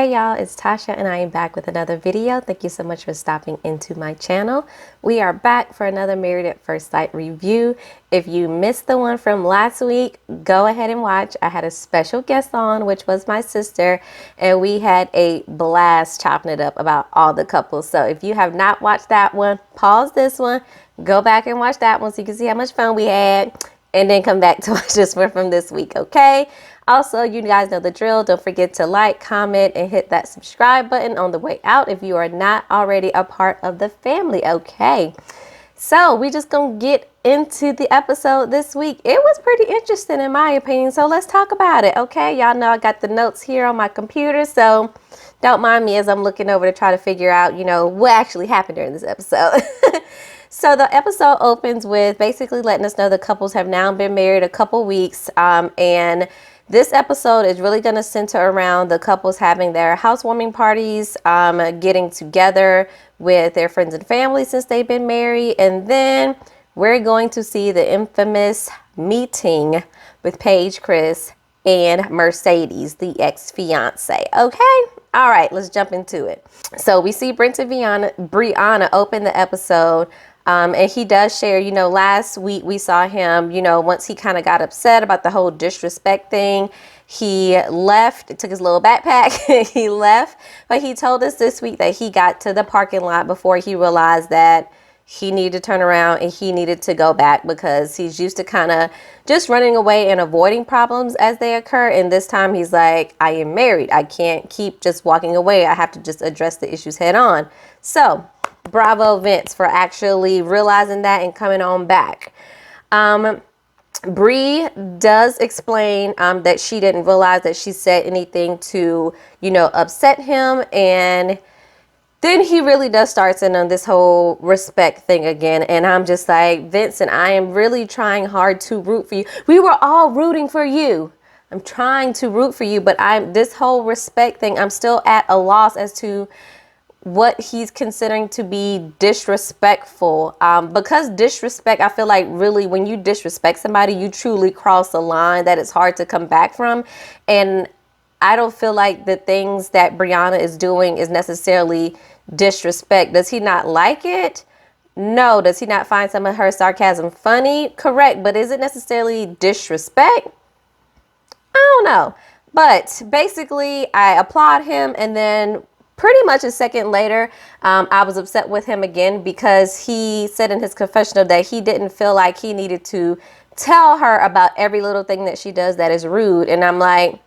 Hey y'all, it's Tasha and I am back with another video. Thank you so much for stopping into my channel. We are back for another Married at First Sight review. If you missed the one from last week, go ahead and watch. I had a special guest on, which was my sister, and we had a blast chopping it up about all the couples. So if you have not watched that one, pause this one, go back and watch that one so you can see how much fun we had, and then come back to watch this one from this week, okay? Also, you guys know the drill. Don't forget to like, comment, and hit that subscribe button on the way out if you are not already a part of the family, okay? So we just gonna get into the episode this week. It was pretty interesting in my opinion, so let's talk about it, okay? Y'all know I got the notes here on my computer, so don't mind me as I'm looking over to try to figure out, you know, what actually happened during this episode. So the episode opens with basically letting us know the couples have now been married a couple weeks, and this episode is really going to center around the couples having their housewarming parties, getting together with their friends and family since they've been married. And then we're going to see the infamous meeting with Paige, Chris, and Mercedes, the ex-fiance. Okay? All right, let's jump into it. So we see Brent and Brianna open the episode. And he does share, you know, last week we saw him, you know, once he kind of got upset about the whole disrespect thing, he left, took his little backpack, he left. But he told us this week that he got to the parking lot before he realized that he needed to turn around and he needed to go back because he's used to kind of just running away and avoiding problems as they occur. And this time he's like, I am married. I can't keep just walking away. I have to just address the issues head on. So bravo Vince for actually realizing that and coming on back. Bree does explain that she didn't realize that she said anything to, you know, upset him. And then he really does start in on this whole respect thing again. And I'm just like, Vincent, I am really trying hard to root for you. We were all rooting for you. I'm trying to root for you, but this whole respect thing, I'm still at a loss as to what he's considering to be disrespectful, because disrespect, I feel like really when you disrespect somebody, you truly cross a line that it's hard to come back from. And I don't feel like the things that Brianna is doing is necessarily disrespect. Does he not like it? No. Does he not find some of her sarcasm funny? Correct. But is it necessarily disrespect? I don't know. But basically I applaud him, and then pretty much a second later, I was upset with him again because he said in his confessional that he didn't feel like he needed to tell her about every little thing that she does that is rude. And I'm like,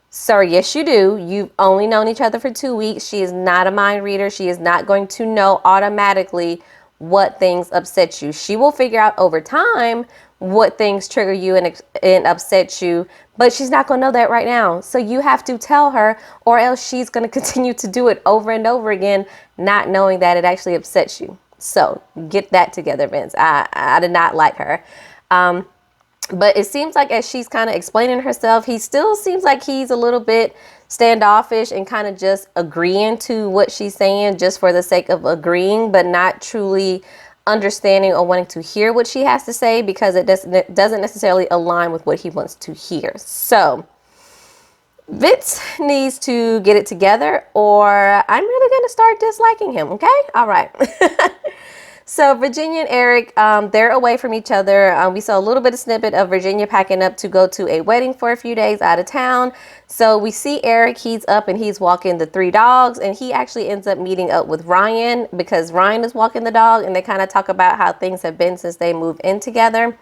sir, yes, you do. You've only known each other for 2 weeks. She is not a mind reader. She is not going to know automatically what things upset you. She will figure out over time what things trigger you and upset you, but she's not going to know that right now. So you have to tell her, or else she's going to continue to do it over and over again, not knowing that it actually upsets you. So get that together, Vince. I did not like her. But it seems like as she's kind of explaining herself, he still seems like he's a little bit standoffish and kind of just agreeing to what she's saying just for the sake of agreeing, but not truly understanding or wanting to hear what she has to say because it doesn't necessarily align with what he wants to hear. So Vince needs to get it together, or I'm really going to start disliking him. Okay. All right. So Virginia and Eric, they're away from each other. We saw a little bit of snippet of Virginia packing up to go to a wedding for a few days out of town. So we see Eric, he's up and he's walking the 3 dogs, and he actually ends up meeting up with Ryan because Ryan is walking the dog, and they kind of talk about how things have been since they moved in together.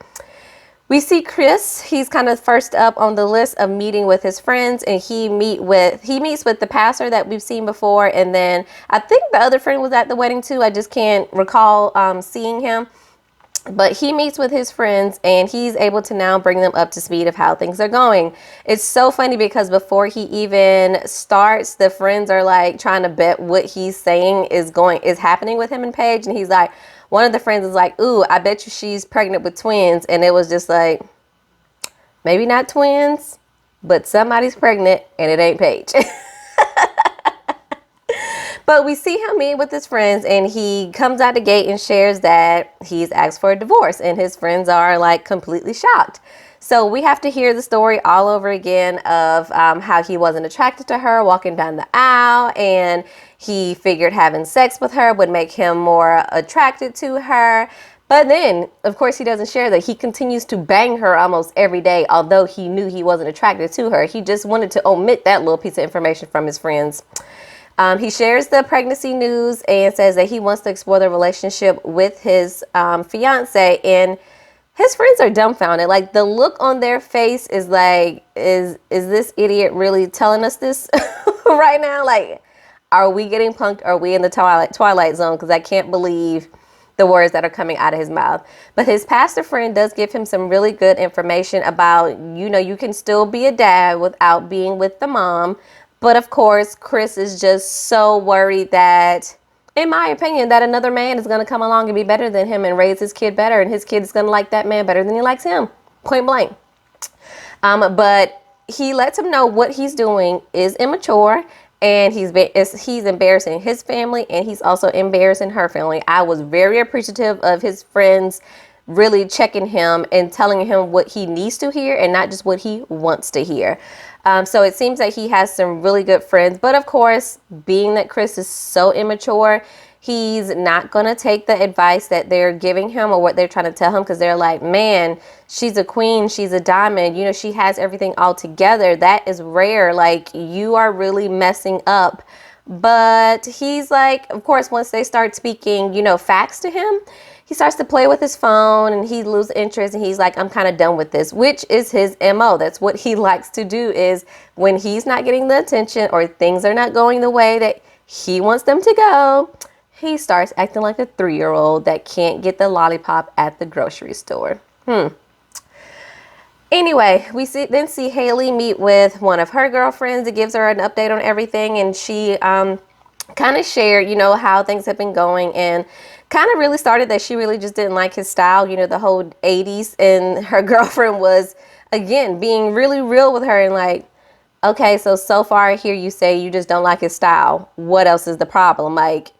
We see Chris, he's kind of first up on the list of meeting with his friends, and he meets with the pastor that we've seen before, and then I think the other friend was at the wedding too. I just can't recall seeing him. But he meets with his friends, and he's able to now bring them up to speed of how things are going. It's so funny because before he even starts, the friends are like trying to bet what he's saying is happening with him and Paige, and he's like, one of the friends is like, ooh, I bet you she's pregnant with twins. And it was just like, maybe not twins, but somebody's pregnant and it ain't Paige. But we see him meet with his friends, and he comes out the gate and shares that he's asked for a divorce, and his friends are like completely shocked. So we have to hear the story all over again of how he wasn't attracted to her walking down the aisle, and he figured having sex with her would make him more attracted to her. But then, of course, he doesn't share that he continues to bang her almost every day, although he knew he wasn't attracted to her. He just wanted to omit that little piece of information from his friends. He shares the pregnancy news and says that he wants to explore the relationship with his fiance, and his friends are dumbfounded. Like, the look on their face is like, is this idiot really telling us this right now? Like, are we getting punked? Are we in the twilight zone? Because I can't believe the words that are coming out of his mouth. But his pastor friend does give him some really good information about, you can still be a dad without being with the mom. But of course, Chris is just so worried that, in my opinion, that another man is going to come along and be better than him and raise his kid better. And his kid is going to like that man better than he likes him. Point blank. But he lets him know what he's doing is immature. And he's embarrassing his family, and he's also embarrassing her family. I was very appreciative of his friends really checking him and telling him what he needs to hear and not just what he wants to hear. So it seems that he has some really good friends. But of course, being that Chris is so immature, he's not going to take the advice that they're giving him or what they're trying to tell him, because they're like, man, she's a queen, she's a diamond, she has everything all together. That is rare. Like, you are really messing up. But he's like, of course, once they start speaking, facts to him, he starts to play with his phone and he loses interest, and he's like, I'm kind of done with this, which is his MO. That's what he likes to do, is when he's not getting the attention or things are not going the way that he wants them to go, he starts acting like a 3-year-old that can't get the lollipop at the grocery store. Anyway, we then see Haley meet with one of her girlfriends. It gives her an update on everything, and she kind of shared, how things have been going, and kind of really started that she really just didn't like his style, the whole 80s. And her girlfriend was, again, being really real with her and like, okay, so far I hear you say you just don't like his style. What else is the problem? Like,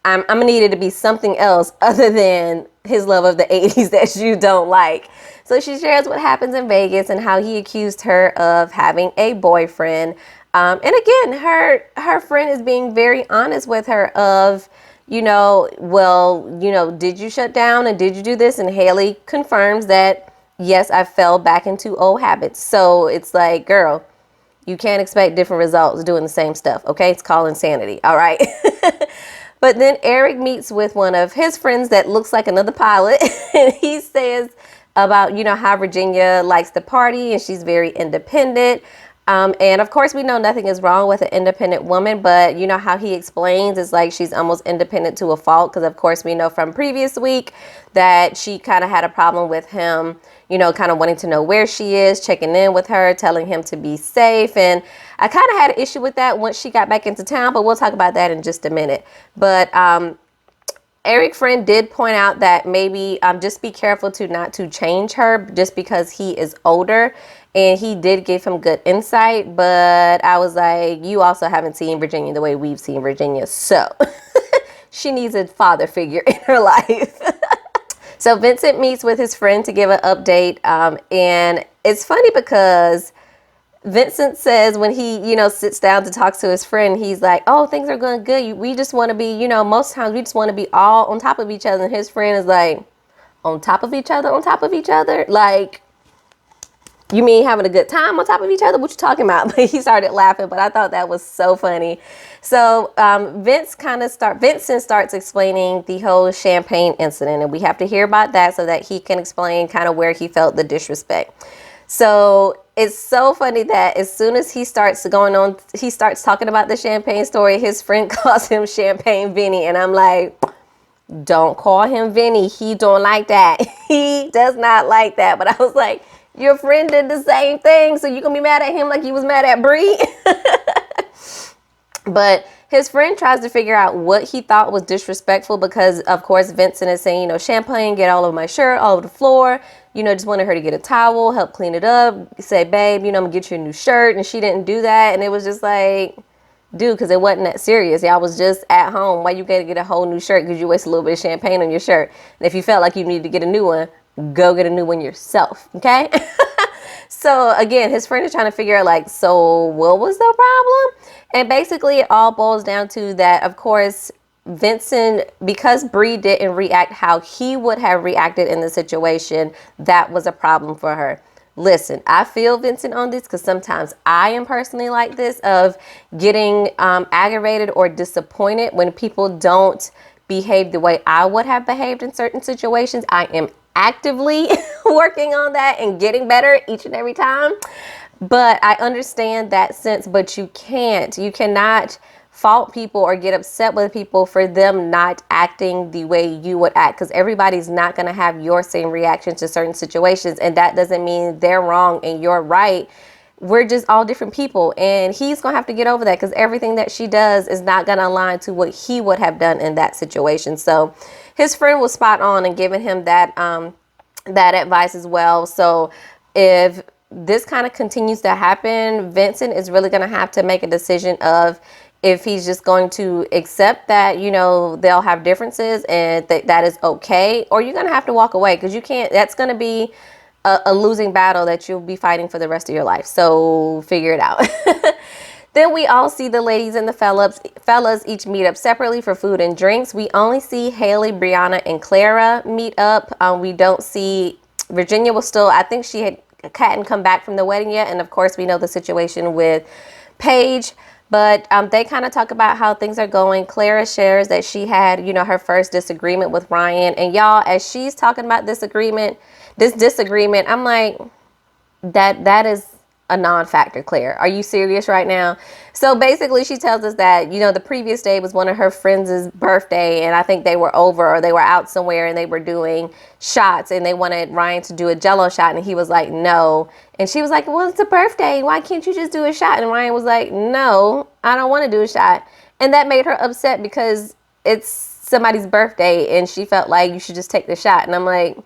I'm gonna need it to be something else other than his love of the 80s that you don't like. So she shares what happens in Vegas and how he accused her of having a boyfriend. And again, her friend is being very honest with her of, did you shut down and did you do this? And Haley confirms that, yes, I fell back into old habits. So it's like, girl, you can't expect different results doing the same stuff. Okay, it's called insanity. All right. But then Eric meets with one of his friends that looks like another pilot. And he says about, how Virginia likes to party and she's very independent. And of course, we know nothing is wrong with an independent woman, but how he explains is like she's almost independent to a fault. Because of course, we know from previous week that she kind of had a problem with him, kind of wanting to know where she is, checking in with her, telling him to be safe. And I kind of had an issue with that once she got back into town, but we'll talk about that in just a minute. But Eric's friend did point out that maybe just be careful not to change her just because he is older. And he did give him good insight, but I was like, you also haven't seen Virginia the way we've seen Virginia. So she needs a father figure in her life. So Vincent meets with his friend to give an update. And it's funny because Vincent says when he, sits down to talk to his friend, he's like, oh, things are going good. We just want to be, most times we just want to be all on top of each other. And his friend is like, on top of each other, on top of each other? Like, you mean having a good time on top of each other? What you talking about? But he started laughing, but I thought that was so funny. So Vincent starts explaining the whole champagne incident, and we have to hear about that so that he can explain kind of where he felt the disrespect. So it's so funny that as soon as he starts talking about the champagne story, his friend calls him Champagne Vinny, and I'm like, don't call him Vinny. He don't like that. He does not like that. But I was like, your friend did the same thing, so you gonna be mad at him like you was mad at Bree? But his friend tries to figure out what he thought was disrespectful because, of course, Vincent is saying, champagne, get all over my shirt, all over the floor. Just wanted her to get a towel, help clean it up, say, babe, I'm gonna get you a new shirt. And she didn't do that. And it was just like, dude, because it wasn't that serious. Y'all was just at home. Why you gotta get a whole new shirt because you wasted a little bit of champagne on your shirt? And if you felt like you needed to get a new one, go get a new one yourself, okay? So again, his friend is trying to figure out, like, so what was the problem? And basically it all boils down to that, of course, Vincent, because Bree didn't react how he would have reacted in the situation, that was a problem for her. Listen, I feel Vincent on this because sometimes I am personally like this, of getting aggravated or disappointed when people don't behave the way I would have behaved in certain situations. I am actively working on that and getting better each and every time. But I understand that sense, but you cannot fault people or get upset with people for them not acting the way you would act, because everybody's not going to have your same reaction to certain situations, and that doesn't mean they're wrong and you're right. We're just all different people, and he's going to have to get over that, because everything that she does is not going to align to what he would have done in that situation. So his friend was spot on and giving him that that advice as well. So if this kind of continues to happen, Vincent is really going to have to make a decision of if he's just going to accept that, you know, they'll have differences and that is okay, or you're going to have to walk away, because you can't, that's going to be a losing battle that you'll be fighting for the rest of your life. So figure it out. Then we all see the ladies and the fellas each meet up separately for food and drinks. We only see Haley, Brianna, and Clara meet up. We don't see Virginia was still, I think she hadn't come back from the wedding yet. And of course, we know the situation with Paige. But they kind of talk about how things are going. Clara shares that she had, you know, her first disagreement with Ryan. And y'all, as she's talking about this disagreement, I'm like, that is a non-factor, Claire. Are you serious right now? So basically she tells us that, you know, the previous day was one of her friends' birthday, and I think they were over, or they were out somewhere and they were doing shots, and they wanted Ryan to do a Jello shot, and he was like, no. And she was like, well, it's a birthday. Why can't you just do a shot? And Ryan was like, no, I don't want to do a shot. And that made her upset because it's somebody's birthday and she felt like you should just take the shot. And I'm like,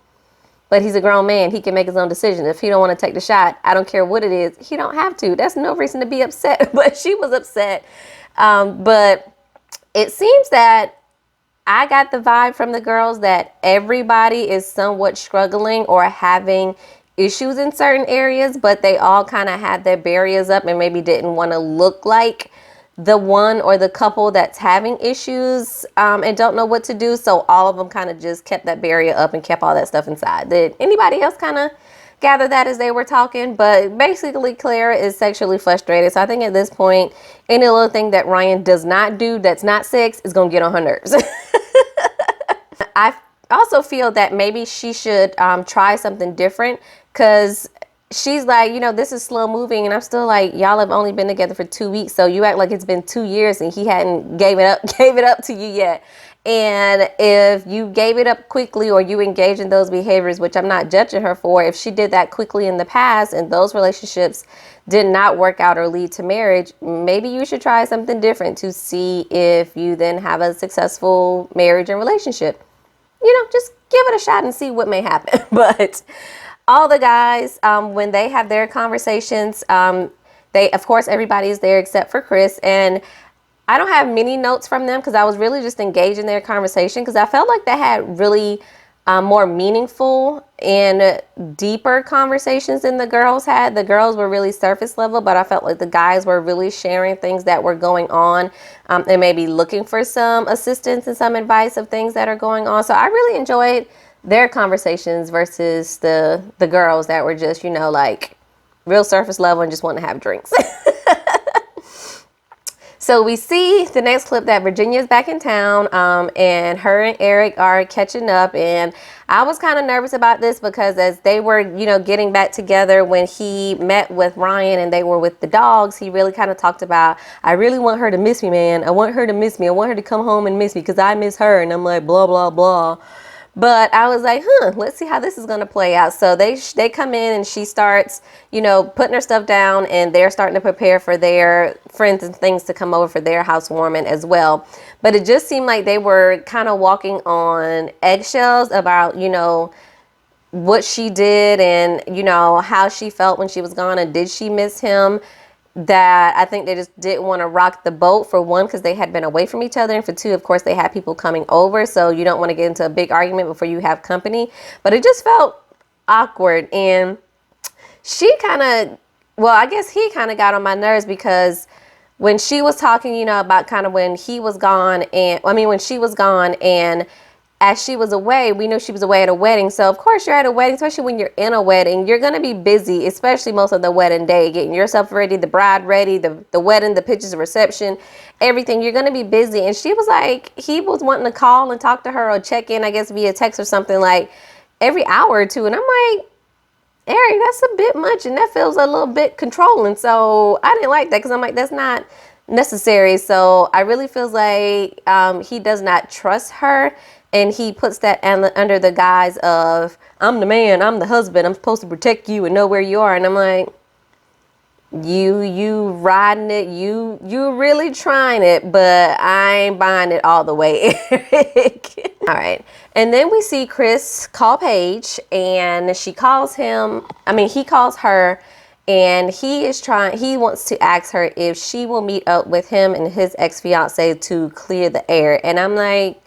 but he's a grown man. He can make his own decision. If he don't want to take the shot, I don't care what it is. He don't have to. That's no reason to be upset. But she was upset. But it seems that I got the vibe from the girls that everybody is somewhat struggling or having issues in certain areas, but they all kind of had their barriers up and maybe didn't want to look like the one or the couple that's having issues and don't know what to do. So all of them kind of just kept that barrier up and kept all that stuff inside. Did anybody else kind of gather that as they were talking? But basically Clara is sexually frustrated. So I think at this point, any little thing that Ryan does not do that's not sex is going to get on her nerves. I also feel that maybe she should try something different, because she's like, you know, this is slow moving, and I'm still like, y'all have only been together for 2 weeks, so you act like it's been 2 years and he hadn't gave it up to you yet. And if you gave it up quickly, or you engage in those behaviors, which I'm not judging her for, if she did that quickly in the past and those relationships did not work out or lead to marriage, maybe you should try something different to see if you then have a successful marriage and relationship. You know, just give it a shot and see what may happen. But all the guys, when they have their conversations, they, of course, everybody is there except for Chris. And I don't have many notes from them because I was really just engaged in their conversation, because I felt like they had really more meaningful and deeper conversations than the girls had. The girls were really surface level, but I felt like the guys were really sharing things that were going on and maybe looking for some assistance and some advice of things that are going on. So I really enjoyed their conversations versus the girls that were just, you know, like real surface level and just want to have drinks. So we see the next clip that Virginia's back in town, and her and Eric are catching up. And I was kind of nervous about this because as they were, you know, getting back together, when he met with Ryan and they were with the dogs, he really kind of talked about, I really want her to miss me, man. I want her to miss me. I want her to come home and miss me because I miss her. And I'm like, blah, blah, blah. But I was like, let's see how this is going to play out. So they come in and she starts, you know, putting her stuff down, and they're starting to prepare for their friends and things to come over for their housewarming as well. But it just seemed like they were kind of walking on eggshells about, you know, what she did and, you know, how she felt when she was gone and did she miss him. that I think they just didn't want to rock the boat, for one, because they had been away from each other, and for two, of course, they had people coming over, so you don't want to get into a big argument before you have company. But it just felt awkward, and she kind of, well, I guess he kind of got on my nerves, because when she was talking, you know, about kind of when he was gone, and I mean when she was gone, and as she was away, we knew she was away at a wedding. So of course you're at a wedding, especially when you're in a wedding, you're going to be busy, especially most of the wedding day, getting yourself ready, the bride ready, the wedding, the pictures, the reception, everything. You're going to be busy. And she was like, he was wanting to call and talk to her or check in, I guess, via text or something, like every hour or two. And I'm like, Eric, that's a bit much, and that feels a little bit controlling. So I didn't like that, because I'm like, that's not necessary. So I really feels like he does not trust her. And he puts that under the guise of, I'm the man, I'm the husband, I'm supposed to protect you and know where you are. And I'm like, you riding it, you really trying it, but I ain't buying it all the way, Eric. All right. And then we see Chris call Paige, and she calls him, he calls her, and he wants to ask her if she will meet up with him and his ex-fiance to clear the air. And I'm like,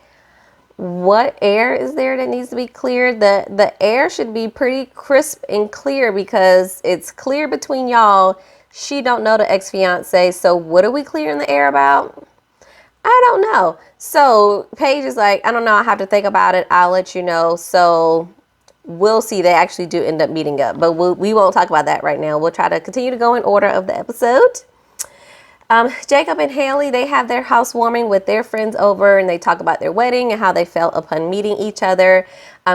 what air is there that needs to be cleared? The air should be pretty crisp and clear, because it's clear between y'all. She don't know the ex-fiance, so what are we clearing the air about? I don't know. So Paige is like, I don't know, I have to think about it, I'll let you know. So we'll see. They actually do end up meeting up, but we won't talk about that right now. We'll try to continue to go in order of the episode. Jacob and Haley, they have their housewarming with their friends over, and they talk about their wedding and how they felt upon meeting each other.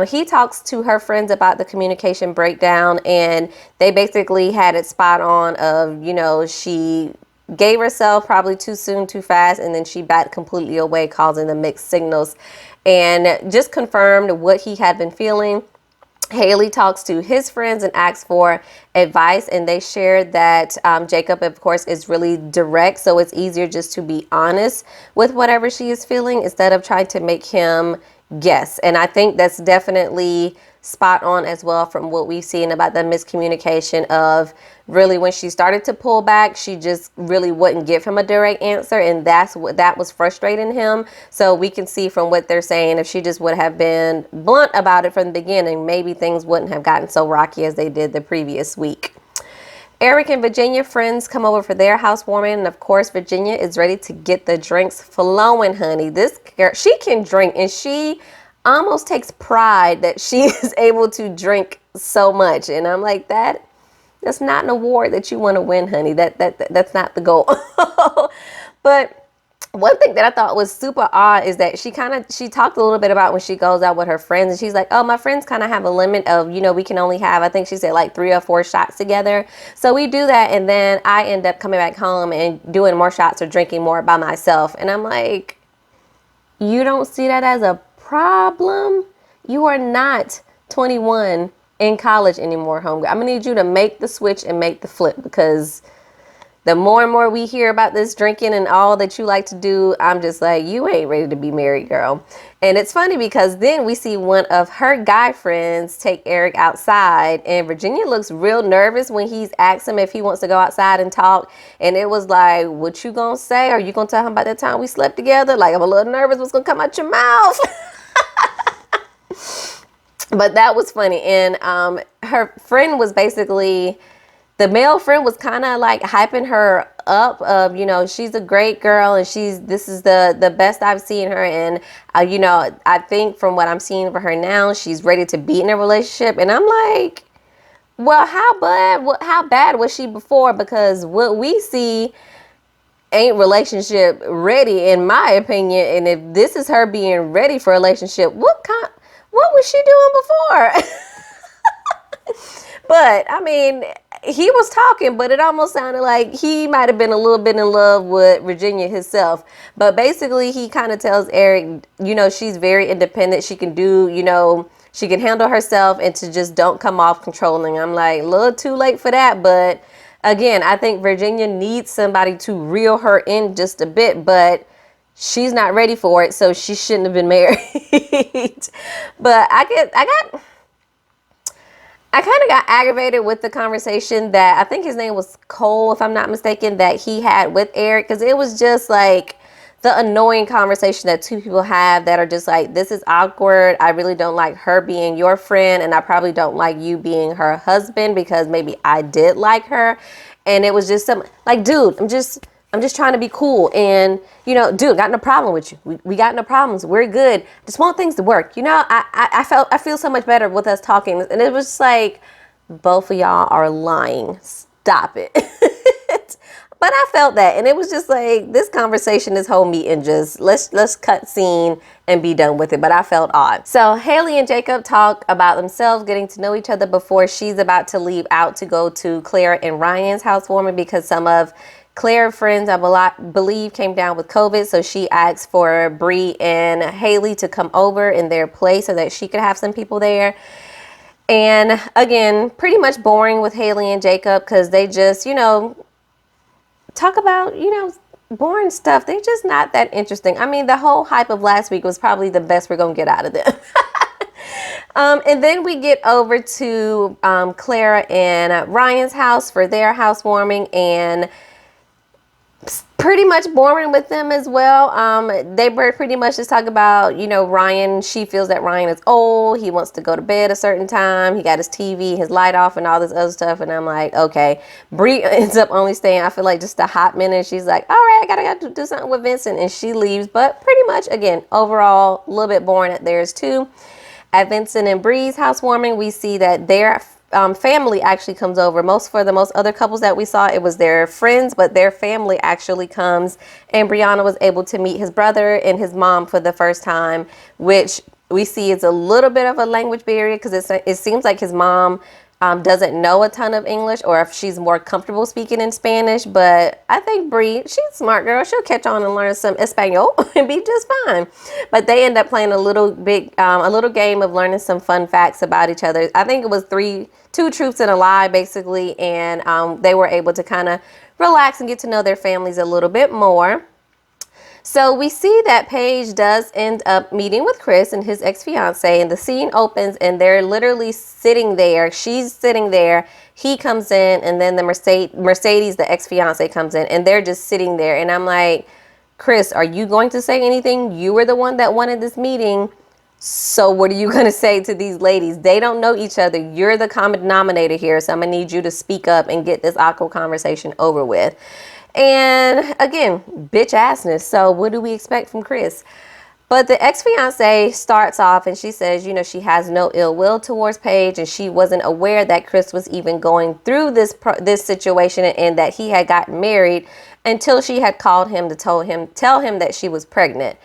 He talks to her friends about the communication breakdown, and they basically had it spot on of, you know, she gave herself probably too soon, too fast, and then she backed completely away, causing the mixed signals, and just confirmed what he had been feeling. Haley talks to his friends and asks for advice, and they shared that Jacob, of course, is really direct, so it's easier just to be honest with whatever she is feeling instead of trying to make him guess. And I think that's definitely spot on as well, from what we've seen about the miscommunication of really when she started to pull back, she just really wouldn't give him a direct answer, and that was frustrating him. So we can see from what they're saying, if she just would have been blunt about it from the beginning, maybe things wouldn't have gotten so rocky as they did the previous week. Eric and Virginia friends come over for their housewarming, and of course Virginia is ready to get the drinks flowing, honey. This girl, she can drink, and she almost takes pride that she is able to drink so much. And I'm like, that's not an award that you want to win, honey. That's not the goal. But one thing that I thought was super odd is that she talked a little bit about when she goes out with her friends, and she's like, oh, my friends kind of have a limit of, you know, we can only have, I think she said, like 3 or 4 shots together. So we do that, and then I end up coming back home and doing more shots or drinking more by myself. And I'm like, you don't see that as a problem? You are not 21 in college anymore, homegirl. I'm gonna need you to make the switch and make the flip, because the more and more we hear about this drinking and all that you like to do, I'm just like, you ain't ready to be married, girl. And it's funny because then we see one of her guy friends take Eric outside, and Virginia looks real nervous when he's asked him if he wants to go outside and talk. And it was like, what you gonna say? Are you gonna tell him about the time we slept together? Like, I'm a little nervous what's gonna come out your mouth. But that was funny. And her friend was basically, the male friend was kind of like hyping her up of, you know, she's a great girl, and this is the best I've seen her. And, you know, I think from what I'm seeing for her now, she's ready to be in a relationship. And I'm like, well, how bad was she before? Because what we see ain't relationship ready, in my opinion. And if this is her being ready for a relationship, what was she doing before? But I mean, he was talking, but it almost sounded like he might have been a little bit in love with Virginia himself. But basically, he kind of tells Eric, you know, she's very independent. She can do, you know, she can handle herself, and to just don't come off controlling. I'm like, a little too late for that. But again, I think Virginia needs somebody to reel her in just a bit, but she's not ready for it, so she shouldn't have been married. But I I kind of got aggravated with the conversation that I think his name was Cole, if I'm not mistaken, that he had with Eric, because it was just like the annoying conversation that two people have that are just like, this is awkward. I really don't like her being your friend, and I probably don't like you being her husband because maybe I did like her. And it was just some like, dude, I'm just trying to be cool. And, you know, dude, got no problem with you. We got no problems. We're good. Just want things to work. You know, I feel so much better with us talking. And it was just like, both of y'all are lying. Stop it. But I felt that. And it was just like, this conversation, this whole meeting, just let's cut scene and be done with it. But I felt odd. So Haley and Jacob talk about themselves getting to know each other before she's about to leave out to go to Claire and Ryan's housewarming, because some of Claire's friends, I believe, came down with COVID. So she asked for Bree and Haley to come over in their place so that she could have some people there. And again, pretty much boring with Haley and Jacob, because they just, you know, talk about, you know, boring stuff. They're just not that interesting. I mean, the whole hype of last week was probably the best we're going to get out of them. And then we get over to Clara and Ryan's house for their housewarming, and pretty much boring with them as well. They were pretty much just talking about, you know, Ryan. She feels that Ryan is old. He wants to go to bed a certain time. He got his TV, his light off, and all this other stuff. And I'm like, okay. Bree ends up only staying, I feel like, just a hot minute. She's like, all right, I gotta do something with Vincent, and she leaves. But pretty much, again, overall, a little bit boring at theirs too. At Vincent and Bree's housewarming, we see that their family actually comes over. For the most other couples that we saw, it was their friends, but their family actually comes, and Brianna was able to meet his brother and his mom for the first time, which we see is a little bit of a language barrier, because it seems like his mom doesn't know a ton of English, or if she's more comfortable speaking in Spanish. But I think Bree, she's a smart girl. She'll catch on and learn some Espanol and be just fine. But they end up playing a little game of learning some fun facts about each other. I think it was two truths and a lie, basically, and they were able to kind of relax and get to know their families a little bit more. So we see that Paige does end up meeting with Chris and his ex-fiance, and the scene opens and they're literally sitting there. She's sitting there. He comes in, and then the Mercedes, the ex-fiance, comes in, and they're just sitting there. And I'm like, Chris, are you going to say anything? You were the one that wanted this meeting. So what are you going to say to these ladies? They don't know each other. You're the common denominator here. So I'm going to need you to speak up and get this awkward conversation over with. And again, bitch assness. So what do we expect from Chris? But the ex-fiance starts off and she says, you know, she has no ill will towards Paige, and she wasn't aware that Chris was even going through this situation, and that he had gotten married, until she had called him to tell him that she was pregnant.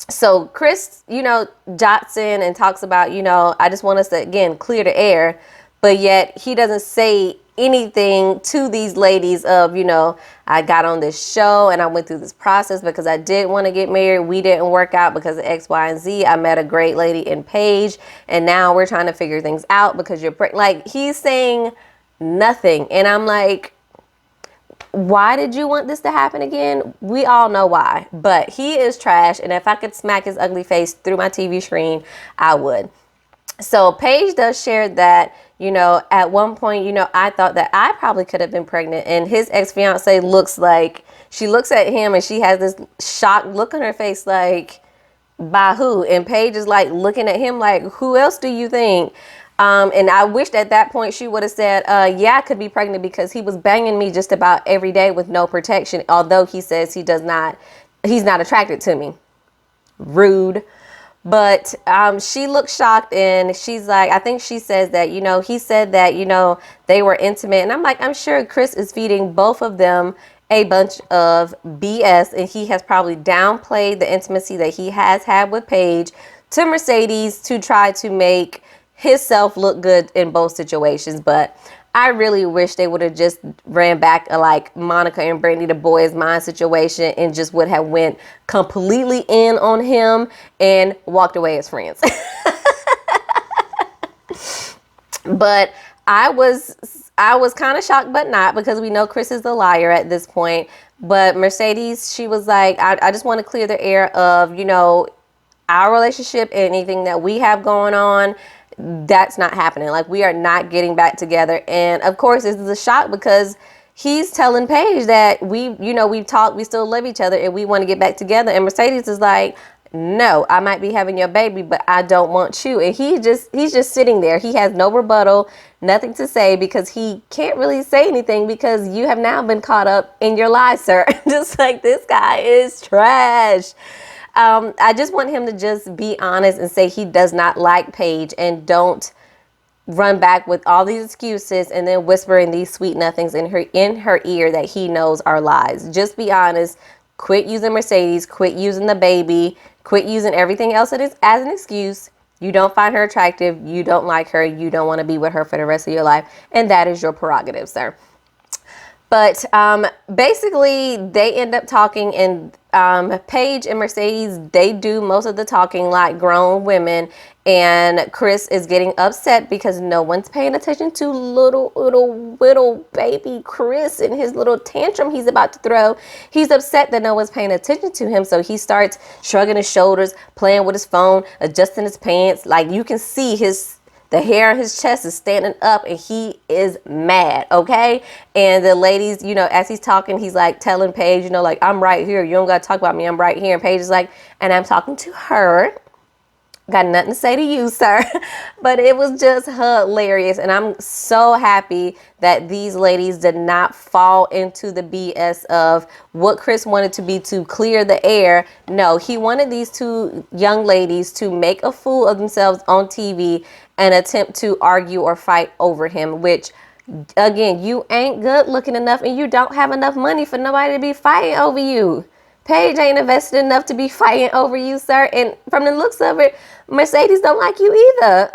So Chris, you know, jots in and talks about, you know, I just want us to, again, clear the air. But yet he doesn't say anything to these ladies of, you know, I got on this show and I went through this process because I did want to get married. We didn't work out because of X, Y, and Z. I met a great lady in Paige, and now we're trying to figure things out because you're like, he's saying nothing. And I'm like, why did you want this to happen again? We all know why, but he is trash. And if I could smack his ugly face through my TV screen, I would. So Paige does share that, you know, at one point, you know, I thought that I probably could have been pregnant. And his ex-fiance looks at him and she has this shocked look on her face like, by who? And Paige is like looking at him like, who else do you think? And I wished at that point she would have said, yeah, I could be pregnant because he was banging me just about every day with no protection. Although he says he's not attracted to me. Rude. But she looked shocked, and she's like, I think she says that, you know, he said that, you know, they were intimate. And I'm like, I'm sure Chris is feeding both of them a bunch of BS, and he has probably downplayed the intimacy that he has had with Paige to Mercedes to try to make himself look good in both situations. But I really wish they would have just ran back a like Monica and Brandy, the Boy Is Mine situation, and just would have went completely in on him and walked away as friends. But I was kind of shocked, but not, because we know Chris is the liar at this point. But Mercedes, she was like, I just want to clear the air of, you know, our relationship and anything that we have going on. that's not happening. Like, we are not getting back together. And of course, this is a shock because he's telling Paige that we've talked, we still love each other, and we want to get back together. And Mercedes is like, no, I might be having your baby, but I don't want you. And he's just sitting there. He has no rebuttal, nothing to say, because he can't really say anything because you have now been caught up in your lies, sir. Just like, this guy is trash. I just want him to just be honest and say he does not like Paige, and don't run back with all these excuses and then whispering these sweet nothings in her ear that he knows are lies. Just be honest. Quit using Mercedes. Quit using the baby. Quit using everything else as an excuse. You don't find her attractive. You don't like her. You don't want to be with her for the rest of your life. And that is your prerogative, sir. But basically, they end up talking, and Paige and Mercedes, they do most of the talking like grown women. And Chris is getting upset because no one's paying attention to little baby Chris and his little tantrum he's about to throw. He's upset that no one's paying attention to him. So he starts shrugging his shoulders, playing with his phone, adjusting his pants. Like, you can see the hair on his chest is standing up, and he is mad, okay? And the ladies, as he's talking, he's like telling Paige, like, I'm right here. You don't got to talk about me. I'm right here. And Paige is like, and I'm talking to her. Got nothing to say to you, sir. But it was just hilarious. And I'm so happy that these ladies did not fall into the BS of what Chris wanted to be to clear the air. No, he wanted these two young ladies to make a fool of themselves on TV and attempt to argue or fight over him, which, again, you ain't good looking enough, and you don't have enough money for nobody to be fighting over you. Paige ain't invested enough to be fighting over you, sir. And from the looks of it, Mercedes don't like you either.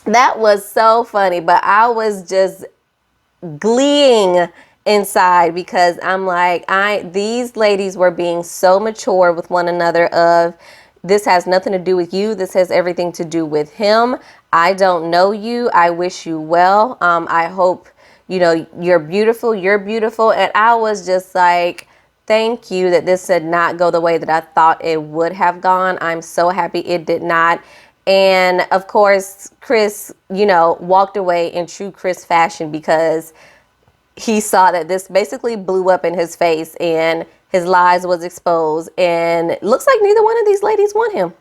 That was so funny, but I was just gleeing inside because I'm like, these ladies were being so mature with one another of, this has nothing to do with you. This has everything to do with him. I don't know you. I wish you well. I hope, you're beautiful. You're beautiful. And I was just like, thank you that this did not go the way that I thought it would have gone. I'm so happy it did not. And of course, Chris, walked away in true Chris fashion because he saw that this basically blew up in his face and his lies was exposed. And it looks like neither one of these ladies want him.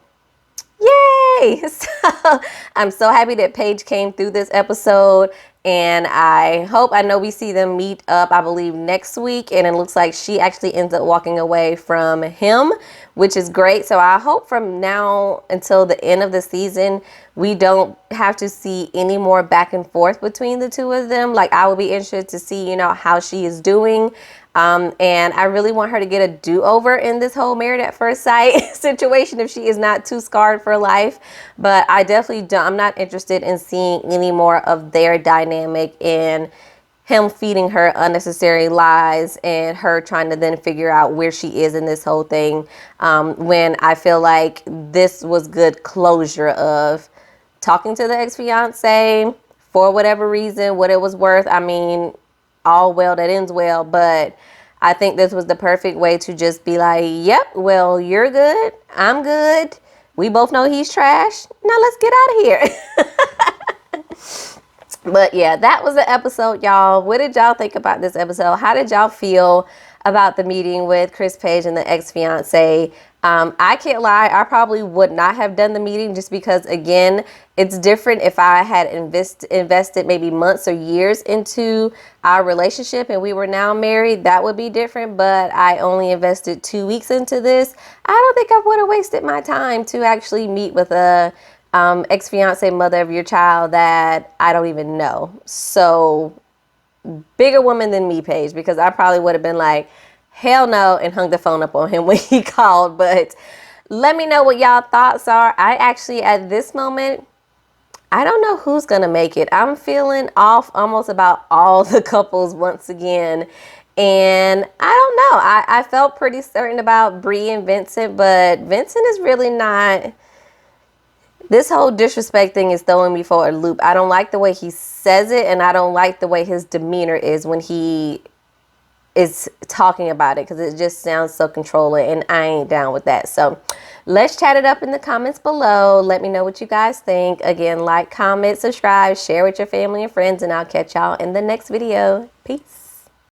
Yay! So I'm so happy that Paige came through this episode, and I know we see them meet up, I believe, next week, and it looks like she actually ends up walking away from him, which is great. So I hope from now until the end of the season, we don't have to see any more back and forth between the two of them. Like, I would be interested to see, how she is doing. And I really want her to get a do-over in this whole Married at First Sight situation if she is not too scarred for life. But I definitely I'm not interested in seeing any more of their dynamic and him feeding her unnecessary lies and her trying to then figure out where she is in this whole thing. When I feel like this was good closure of talking to the ex-fiance for whatever reason, what it was worth. I mean, all well that ends well, but I think this was the perfect way to just be like, yep, well, you're good, I'm good, we both know he's trash, now let's get out of here. But yeah, that was the episode, y'all. What did y'all think about this episode? How did y'all feel about the meeting with Chris Paige and the ex-fiance? I can't lie, I probably would not have done the meeting just because, again, it's different if I had invested maybe months or years into our relationship and we were now married. That would be different, but I only invested 2 weeks into this. I don't think I would have wasted my time to actually meet with a ex-fiance, mother of your child that I don't even know. So, bigger woman than me, Paige, because I probably would have been like, hell no, and hung the phone up on him when he called. But let me know what y'all thoughts are. I actually, at this moment, I don't know who's going to make it. I'm feeling off almost about all the couples once again. And I don't know. I felt pretty certain about Bree and Vincent, but Vincent is really not. This whole disrespect thing is throwing me for a loop. I don't like the way he says it, and I don't like the way his demeanor is when he is talking about it, because it just sounds so controlling, and I ain't down with that. So let's chat it up in the comments below. Let me know what you guys think. Again, like, comment, subscribe, share with your family and friends, and I'll catch y'all in the next video. Peace.